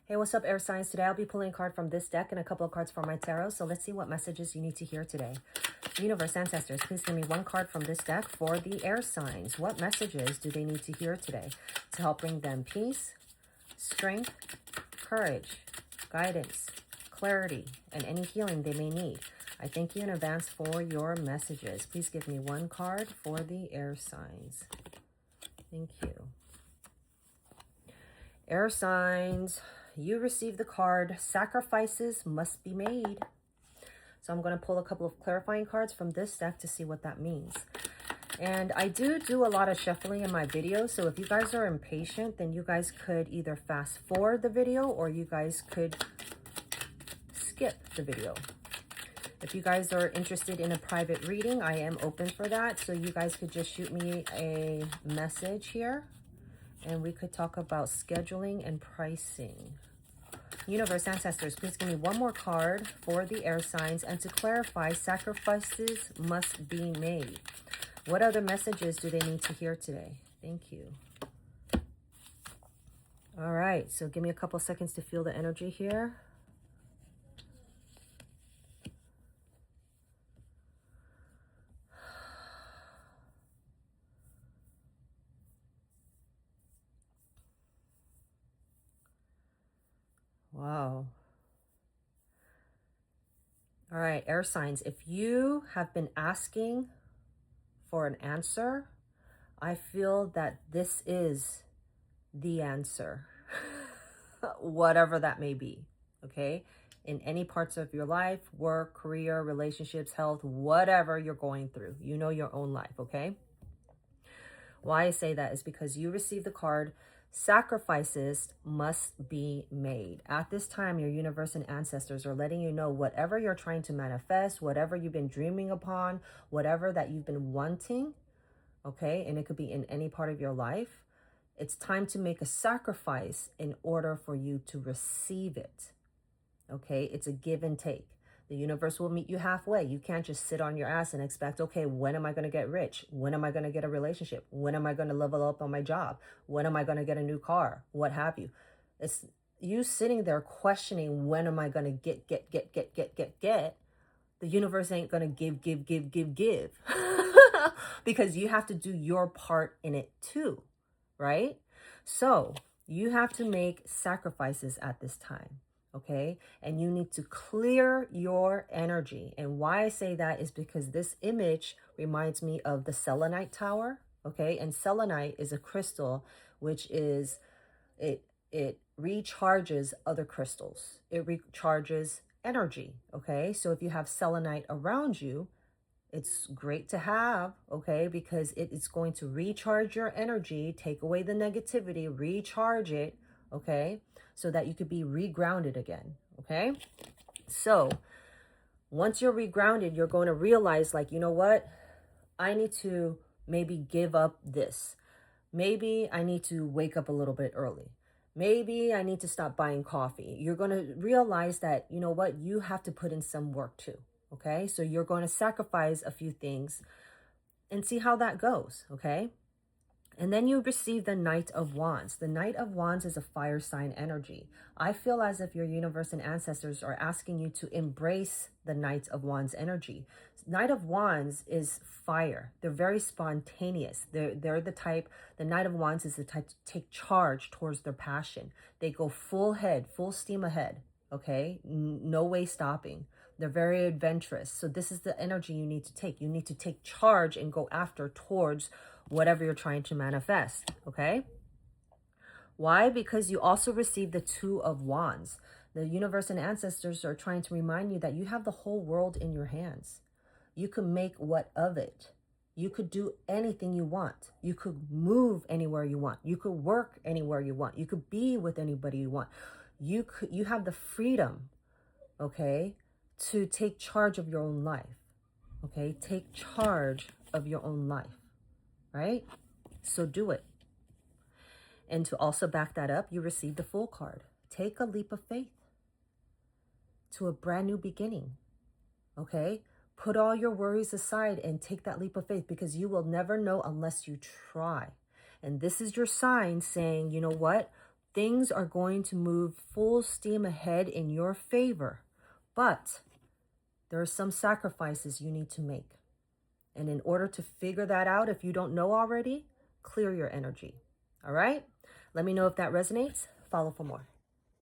Hey, what's up, air signs? Today I'll be pulling a card from this deck and a couple of cards from my tarot. So let's see what messages you need to hear today. Universe, ancestors, please give me one card from this deck for the air signs. What messages do they need to hear today to help bring them peace, strength, courage, guidance, clarity, and any healing they may need? I thank you in advance for your messages. Please give me one card for the air signs. Thank you. Air signs, you receive the card, sacrifices must be made. So I'm going to pull a couple of clarifying cards from this deck to see what that means. And I do a lot of shuffling in my videos. So if you guys are impatient, then you guys could either fast forward the video or you guys could skip the video. If you guys are interested in a private reading, I am open for that. So you guys could just shoot me a message here and we could talk about scheduling and pricing. Universe, ancestors, please give me one more card for the air signs. And to clarify, sacrifices must be made. What other messages do they need to hear today? Thank you. All right, so give me a couple seconds to feel the energy here. Wow. All right, air signs, if you have been asking for an answer, I feel that this is the answer, whatever that may be, okay? In any parts of your life, work, career, relationships, health, whatever you're going through, you know your own life, okay? Why I say that is because you receive the card, sacrifices must be made. At this time, your universe and ancestors are letting you know whatever you're trying to manifest, whatever you've been dreaming upon, whatever that you've been wanting, okay? And it could be in any part of your life. It's time to make a sacrifice in order for you to receive it, okay? It's a give and take. The universe will meet you halfway. You can't just sit on your ass and expect, okay, when am I going to get rich? When am I going to get a relationship? When am I going to level up on my job? When am I going to get a new car? What have you? It's you sitting there questioning, when am I going to get. The universe ain't going to give. Because you have to do your part in it too, right? So you have to make sacrifices at this time. Okay, and you need to clear your energy. And why I say that is because this image reminds me of the selenite tower. Okay, and selenite is a crystal which is it recharges other crystals. It recharges energy. Okay, so if you have selenite around you, it's great to have, okay, because it is going to recharge your energy, take away the negativity, recharge it, okay, so that you could be regrounded again, okay? So once you're regrounded, you're going to realize, like, you know what? I need to maybe give up this. Maybe I need to wake up a little bit early. Maybe I need to stop buying coffee. You're going to realize that, you know what? You have to put in some work too, okay? So you're going to sacrifice a few things and see how that goes, okay? And then you receive the Knight of Wands. The Knight of Wands is a fire sign energy. I feel as if your universe and ancestors are asking you to embrace the Knight of Wands energy. Knight of Wands is fire. They're very spontaneous. They're the type, the Knight of Wands is the type to take charge towards their passion. They go full head, full steam ahead, okay? No way stopping. They're very adventurous. So this is the energy you need to take. You need to take charge and go after towards whatever you're trying to manifest, okay? Why? Because you also receive the Two of Wands. The universe and ancestors are trying to remind you that you have the whole world in your hands. You can make what of it. You could do anything you want. You could move anywhere you want. You could work anywhere you want. You could be with anybody you want. You have the freedom, okay, to take charge of your own life, okay? Take charge of your own life, right? So do it. And to also back that up, you receive the Fool card. Take a leap of faith to a brand new beginning, okay? Put all your worries aside and take that leap of faith, because you will never know unless you try. And this is your sign saying, you know what? things are going to move full steam ahead in your favor, but there are some sacrifices you need to make. And in order to figure that out, if you don't know already, clear your energy. All right? Let me know if that resonates. Follow for more.